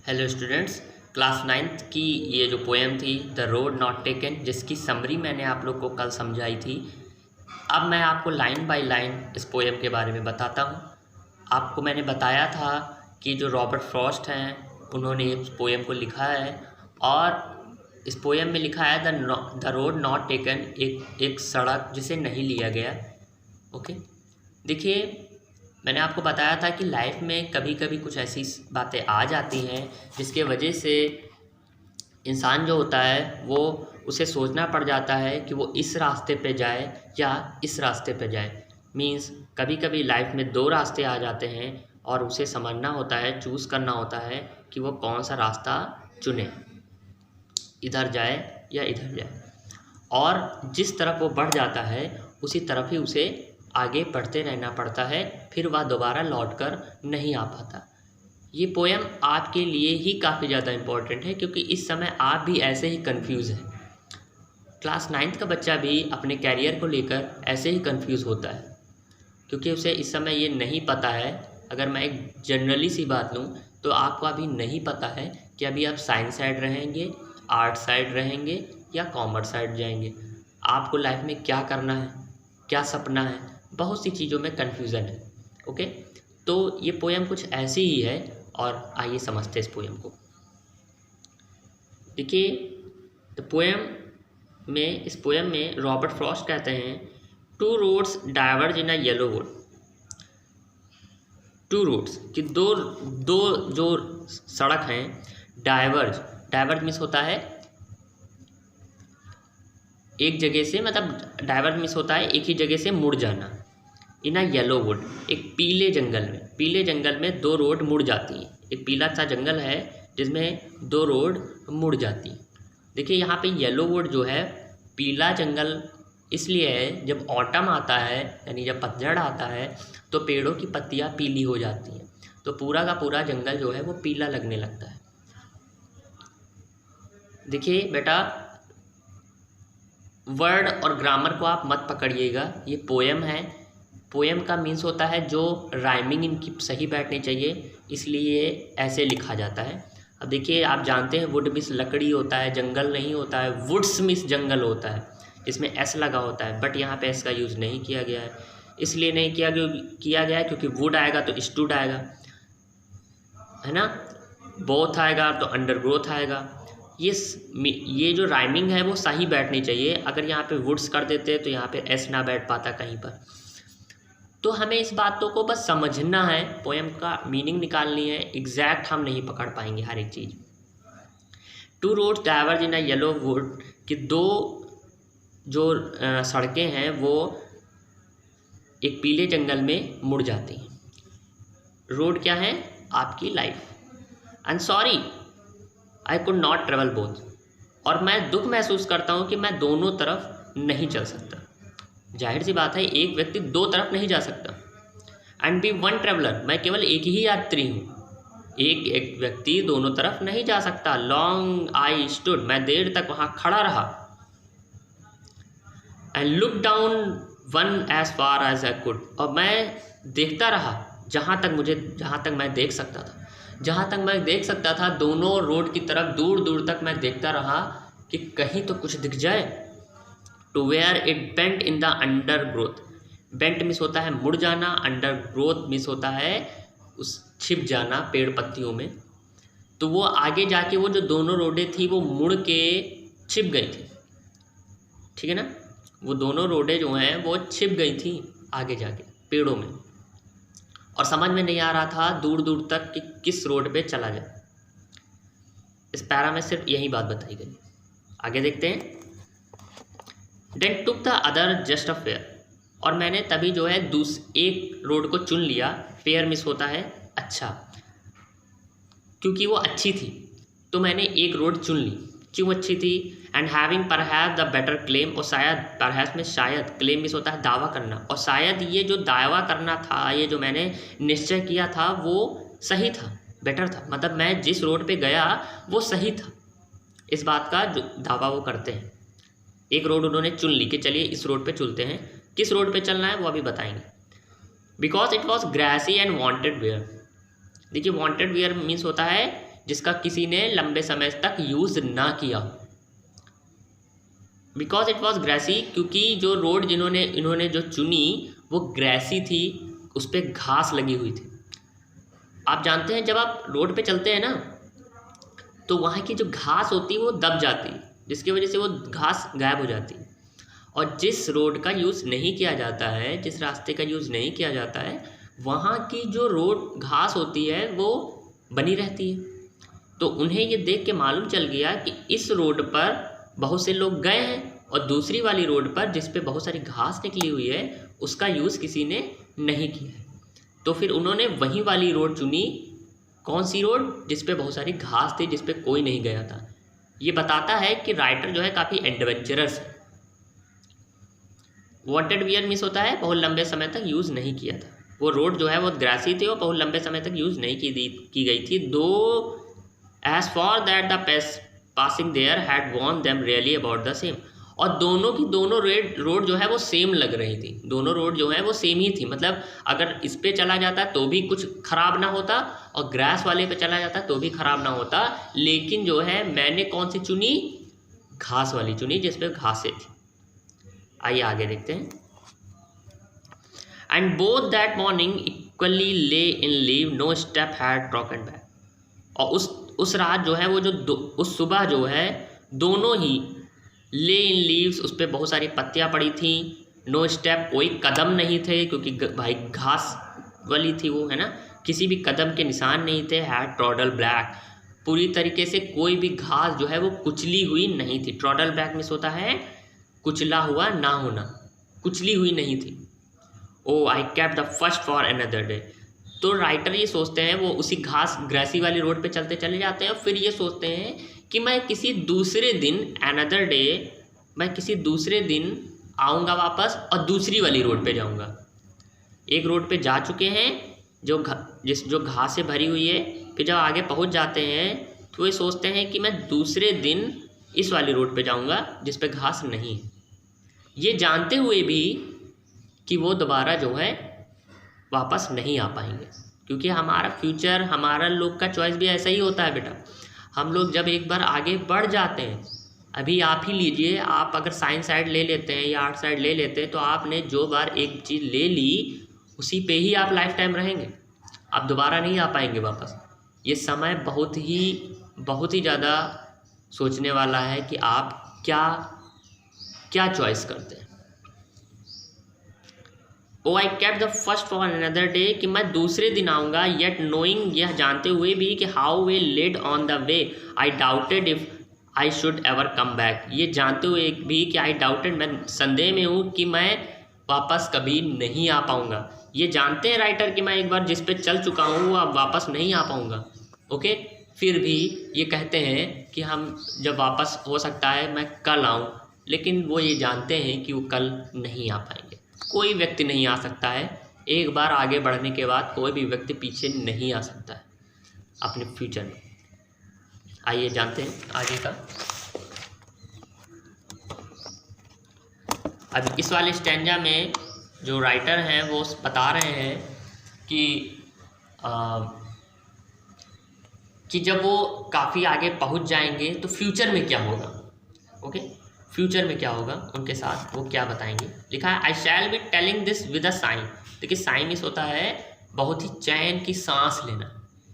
Hello students, class ninth की ये जो पोएम थी द रोड नॉट टेकन, जिसकी समरी मैंने आप लोग को कल समझाई थी। अब मैं आपको लाइन बाय लाइन इस पोएम के बारे में बताता हूँ। आपको मैंने बताया था कि जो रॉबर्ट फ्रॉस्ट हैं उन्होंने इस पोएम को लिखा है, और इस पोएम में लिखा है द रोड नॉट टेकन, एक सड़क जिसे नहीं लिया गया। ओके, देखिए, मैंने आपको बताया था कि लाइफ में कभी कभी कुछ ऐसी बातें आ जाती हैं जिसके वजह से इंसान जो होता है वो उसे सोचना पड़ जाता है कि वो इस रास्ते पे जाए या इस रास्ते पे जाए। मींस कभी कभी लाइफ में दो रास्ते आ जाते हैं और उसे समझना होता है, चूज़ करना होता है कि वो कौन सा रास्ता चुने, इधर जाए या इधर जाए। और जिस तरफ वो बढ़ जाता है उसी तरफ ही उसे आगे बढ़ते रहना पड़ता है, फिर वह दोबारा लौटकर नहीं आ पाता। ये पोएम आपके लिए ही काफ़ी ज़्यादा इम्पोर्टेंट है, क्योंकि इस समय आप भी ऐसे ही कंफ्यूज हैं। क्लास नाइन्थ का बच्चा भी अपने कैरियर को लेकर ऐसे ही कंफ्यूज होता है, क्योंकि उसे इस समय ये नहीं पता है। अगर मैं एक जनरली सी बात लूँ तो आपको अभी नहीं पता है कि अभी आप साइंस साइड रहेंगे, आर्ट साइड रहेंगे या कॉमर्स साइड जाएंगे। आपको लाइफ में क्या करना है, क्या सपना है, बहुत सी चीज़ों में कन्फ्यूज़न है। ओके, तो ये पोएम कुछ ऐसी ही है, और आइए समझते हैं इस पोएम को। देखिए, इस पोएम में रॉबर्ट फ्रॉस्ट कहते हैं, to roads diverge in a yellow would. Two roads कि दो दो जो सड़क हैं, डाइवर्ज मीन्स होता है एक जगह से, मतलब डाइवर्ज मीन्स होता है एक ही जगह से मुड़ जाना। इन अ येलो वुड, एक पीले जंगल में दो रोड मुड़ जाती हैं। एक पीला सा जंगल है जिसमें दो रोड मुड़ जाती हैं। देखिए, यहाँ पे येलो वुड जो है, पीला जंगल इसलिए है, जब ऑटम आता है यानी जब पतझड़ आता है तो पेड़ों की पत्तियाँ पीली हो जाती हैं, तो पूरा का पूरा जंगल जो है वो पीला लगने लगता है। देखिए बेटा, वर्ड और ग्रामर को आप मत पकड़िएगा, ये पोएम है। पोएम का मीन्स होता है जो राइमिंग इनकी सही बैठनी चाहिए, इसलिए ऐसे लिखा जाता है। अब देखिए, आप जानते हैं वुड मीन्स लकड़ी होता है, जंगल नहीं होता है। वुड्स मीन्स जंगल होता है, इसमें एस लगा होता है, बट यहाँ पे एस का यूज़ नहीं किया गया है। इसलिए नहीं किया गया क्योंकि वुड आएगा तो स्टूड आएगा, है ना, बोथ आएगा तो अंडर ग्रोथ आएगा। ये जो राइमिंग है वो सही बैठनी चाहिए। अगर यहाँ पे वुड्स कर देते तो यहाँ पे एस ना बैठ पाता कहीं पर। तो हमें इस बातों को बस समझना है, पोएम का मीनिंग निकालनी है। एग्जैक्ट हम नहीं पकड़ पाएंगे हर एक चीज़। To roads diverge in a yellow would कि दो जो सड़कें हैं वो एक पीले जंगल में मुड़ जाती हैं। रोड क्या है? आपकी life. And sorry I could not travel both, और मैं दुख महसूस करता हूँ कि मैं दोनों तरफ नहीं चल सकता। जाहिर सी बात है, एक व्यक्ति दो तरफ नहीं जा सकता। एंड बी वन ट्रेवलर, मैं केवल एक ही यात्री हूँ। एक व्यक्ति दोनों तरफ नहीं जा सकता। लॉन्ग आई स्टूड, मैं देर तक वहाँ खड़ा रहा। And look down one as far as I could, और मैं देखता रहा जहाँ तक मैं देख सकता था। जहाँ तक मैं देख सकता था, दोनों रोड की तरफ दूर दूर तक मैं देखता रहा कि कहीं तो कुछ दिख जाए। To where it bent in the undergrowth, bent miss होता है मुड़ जाना, अंडर ग्रोथ मिस होता है उस छिप जाना पेड़ पत्तियों में। तो वो आगे जाके वो जो दोनों रोडें थी वो मुड़ के छिप गई थी, ठीक है ना। वो दोनों रोडें जो हैं वो छिप गई थी आगे जाके पेड़ों में, और समझ में नहीं आ रहा था दूर दूर तक कि किस रोड पे चला जाए। इस पैरा में सिर्फ यही बात बताई गई। आगे देखते हैं। Then took the other just a fair, और मैंने तभी जो है एक रोड को चुन लिया। फेयर मिस होता है अच्छा, क्योंकि वो अच्छी थी तो मैंने एक रोड चुन ली। क्यों अच्छी थी? And having perhaps the better claim, और शायद, परहैप्स में शायद, क्लेम मिस होता है दावा करना, और शायद ये जो दावा करना था, ये जो मैंने निश्चय किया था वो सही था, बेटर था। मतलब मैं जिस रोड पे गया वो सही था, इस बात का जो दावा वो करते हैं। एक रोड उन्होंने चुन ली कि चलिए इस रोड पे चलते हैं। किस रोड पे चलना है वो अभी बताएंगे। Because it was grassy and wanted wear, देखिए वांटेड वेयर मीन्स होता है जिसका किसी ने लंबे समय तक यूज़ ना किया। बिकॉज इट वॉज ग्रेसी, क्योंकि जो रोड इन्होंने जो चुनी वो ग्रेसी थी, उस पर घास लगी हुई थी। आप जानते हैं जब आप रोड पे चलते हैं ना तो वहाँ की जो घास होती है वो दब जाती है, जिसकी वजह से वो घास गायब हो जाती है। और जिस रोड का यूज़ नहीं किया जाता है, जिस रास्ते का यूज़ नहीं किया जाता है, वहाँ की जो रोड घास होती है वो बनी रहती है। तो उन्हें ये देख के मालूम चल गया कि इस रोड पर बहुत से लोग गए हैं और दूसरी वाली रोड पर जिस पे बहुत सारी घास निकली हुई है उसका यूज़ किसी ने नहीं किया है। तो फिर उन्होंने वही वाली रोड चुनी। कौन सी रोड? जिस पे बहुत सारी घास थी, जिस पे कोई नहीं गया था। ये बताता है कि राइटर जो है काफ़ी एडवेंचरस है। वॉन्टेड वियर मिस होता है बहुत लंबे समय तक यूज़ नहीं किया था। वो रोड जो है वो ग्रासी थी और बहुत लंबे समय तक यूज़ नहीं की गई थी। Though as for that the passing there had worn them really about the same. और दोनों की दोनों रोड जो है वो सेम लग रही थी। दोनों रोड जो है वो सेम ही थी, मतलब अगर इस पे चला जाता तो भी कुछ ख़राब ना होता और ग्रास वाले पे चला जाता तो भी ख़राब ना होता। लेकिन जो है मैंने कौन सी चुनी? घास वाली चुनी, जिस पे घासें थी। आइए आगे देखते हैं। And both that morning equally lay in leaves, no step had trodden back. और उस रात जो है वो उस सुबह जो है दोनों ही ले इन लीव्स, उस पर बहुत सारी पत्तियाँ पड़ी थी। नो स्टेप, कोई कदम नहीं थे, क्योंकि भाई घास वाली थी वो, है ना। किसी भी कदम के निशान नहीं थे। हैड ट्रॉडल ब्लैक, पूरी तरीके से कोई भी घास जो है वो कुचली हुई नहीं थी। ट्रॉडल ब्लैक मिस होता है कुचला हुआ ना होना, कुचली हुई नहीं थी। Oh I kept the first for another day. तो राइटर ये सोचते हैं, वो उसी घास ग्रेसी वाली रोड पे चले जाते हैं और फिर ये सोचते हैं कि मैं किसी दूसरे दिन, अनदर डे, मैं किसी दूसरे दिन आऊँगा वापस और दूसरी वाली रोड पे जाऊँगा। एक रोड पे जा चुके हैं जो घास से भरी हुई है, फिर जब आगे पहुँच जाते हैं तो ये सोचते हैं कि मैं दूसरे दिन इस वाली रोड पे जाऊँगा जिस पे घास नहीं है, ये जानते हुए भी कि वो दोबारा जो है वापस नहीं आ पाएंगे। क्योंकि हमारा फ्यूचर, हमारा लोग का चॉइस भी ऐसा ही होता है बेटा। हम लोग जब एक बार आगे बढ़ जाते हैं, अभी आप ही लीजिए, आप अगर साइंस साइड ले लेते हैं या आर्ट साइड ले लेते हैं तो आपने जो बार एक चीज़ ले ली उसी पे ही आप लाइफ टाइम रहेंगे, आप दोबारा नहीं आ पाएंगे वापस। ये समय बहुत ही ज़्यादा सोचने वाला है कि आप क्या चॉइस करते हैं। Oh I kept the first for another day, कि मैं दूसरे दिन आऊँगा। येट नोइंग, यह जानते हुए भी कि how way laid on the way, I doubted if I should ever come back. ये जानते हुए भी कि आई डाउटेड, मैं संदेह में हूँ कि मैं वापस कभी नहीं आ पाऊँगा। ये जानते हैं राइटर कि मैं एक बार जिस पे चल चुका हूँ वो अब वापस नहीं आ पाऊँगा। ओके, फिर भी ये कहते हैं कि हम जब वापस हो सकता है मैं कल आऊँ, लेकिन वो ये जानते हैं कि वो कल नहीं आ पाएंगे। कोई व्यक्ति नहीं आ सकता है, एक बार आगे बढ़ने के बाद कोई भी व्यक्ति पीछे नहीं आ सकता है अपने फ्यूचर में। आइए जानते हैं आगे का। अब इस वाले स्टैंजा में जो राइटर हैं वो बता रहे हैं कि जब वो काफ़ी आगे पहुंच जाएंगे तो फ्यूचर में क्या होगा। ओके, फ्यूचर में क्या होगा उनके साथ, वो क्या बताएंगे। लिखा है I shall be telling this with a sign. देखिए साइन मिस होता है बहुत ही चैन की सांस लेना,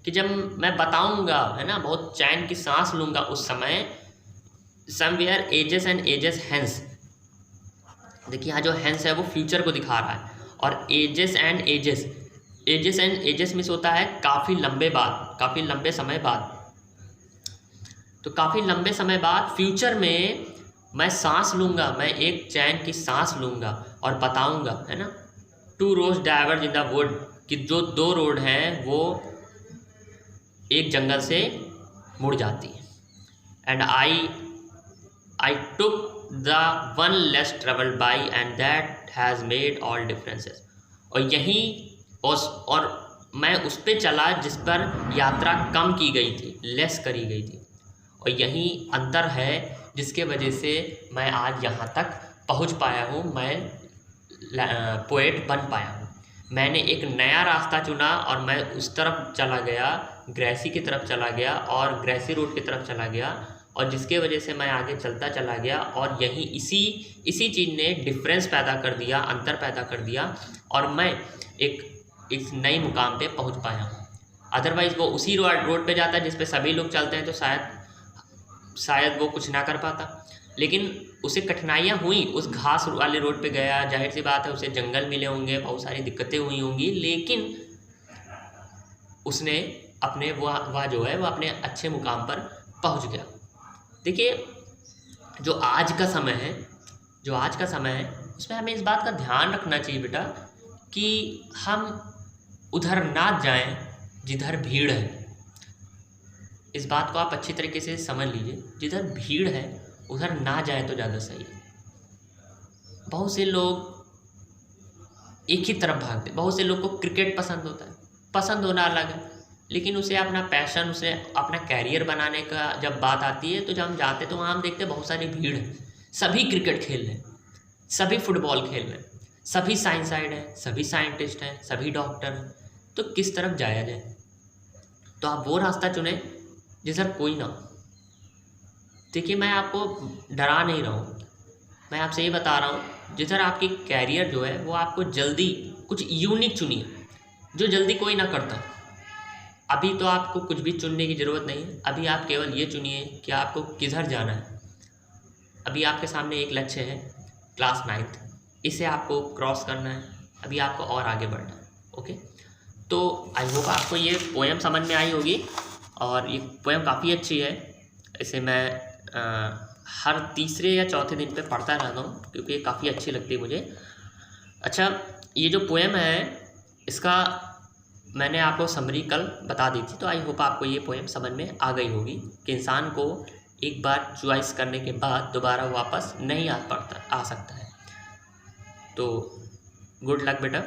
कि जब मैं बताऊंगा, है ना, बहुत चैन की सांस लूँगा उस समय। Somewhere ages and ages hence, देखिए यहाँ जो हैंस है वो फ्यूचर को दिखा रहा है, और एजेस एंड एजेस मिस होता है काफ़ी लंबे बाद, काफ़ी लंबे समय बाद। तो काफ़ी लंबे समय बाद फ्यूचर में मैं सांस लूँगा, मैं एक चैन की सांस लूँगा और बताऊँगा, है ना। Two roads diverge in the wood, कि जो दो रोड हैं वो एक जंगल से मुड़ जाती है। And I took the one less travelled by and that has made all differences. और मैं उस पर चला जिस पर यात्रा कम की गई थी, लेस करी गई थी, और यही अंतर है जिसके वजह से मैं आज यहाँ तक पहुँच पाया हूँ, मैं पोएट बन पाया हूँ। मैंने एक नया रास्ता चुना और मैं उस तरफ चला गया ग्रेसी की तरफ चला गया और ग्रेसी रोड की तरफ चला गया, और जिसके वजह से मैं आगे चलता चला गया और यही इसी चीज़ ने डिफरेंस पैदा कर दिया, अंतर पैदा कर दिया, और मैं एक नई मुकाम पे पहुंच पाया। अदरवाइज़ वो उसी रोड पे जाता जिस पे सभी लोग चलते हैं तो शायद वो कुछ ना कर पाता। लेकिन उसे कठिनाइयाँ हुई, उस घास वाले रोड पे गया, जाहिर सी बात है उसे जंगल मिले होंगे, बहुत सारी दिक्कतें हुई होंगी, लेकिन उसने अपने वह जो है वो अपने अच्छे मुकाम पर पहुंच गया। देखिए जो आज का समय है उसमें हमें इस बात का ध्यान रखना चाहिए बेटा कि हम उधर ना जाएं जिधर भीड़ है। इस बात को आप अच्छी तरीके से समझ लीजिए, जिधर भीड़ है उधर ना जाए तो ज़्यादा सही है। बहुत से लोग एक ही तरफ भागते, बहुत से लोग को क्रिकेट पसंद होता है, पसंद होना अलग है, लेकिन उसे अपना पैशन, उसे अपना कैरियर बनाने का जब बात आती है तो जब हम जाते तो वहाँ हम देखते बहुत सारी भीड़ है, सभी क्रिकेट खेल रहे हैं, सभी फुटबॉल खेल रहे हैं, सभी साइंस साइड है, सभी साइंटिस्ट हैं, सभी डॉक्टर हैं, तो किस तरफ जाया जाए? तो आप वो रास्ता चुनें जिधर कोई ना हो। देखिए मैं आपको डरा नहीं रहा हूँ, मैं आपसे ये बता रहा हूँ जिधर आपकी कैरियर जो है वो आपको जल्दी कुछ यूनिक चुनिए, जो जल्दी कोई ना करता। अभी तो आपको कुछ भी चुनने की ज़रूरत नहीं है, अभी आप केवल ये चुनिए कि आपको किधर जाना है। अभी आपके सामने एक लक्ष्य है क्लास 9th, इसे आपको क्रॉस करना है, अभी आपको और आगे बढ़ना है। ओके, तो आई होप आपको ये पोएम समझ में आई होगी, और ये पोएम काफ़ी अच्छी है। इसे मैं हर तीसरे या चौथे दिन पे पढ़ता रहता हूँ क्योंकि ये काफ़ी अच्छी लगती है मुझे। अच्छा, ये जो पोएम है इसका मैंने आपको समरी कल बता दी थी, तो आई होप आपको ये पोएम समझ में आ गई होगी कि इंसान को एक बार चॉइस करने के बाद दोबारा वापस नहीं आ सकता है। तो गुड लक बेटा।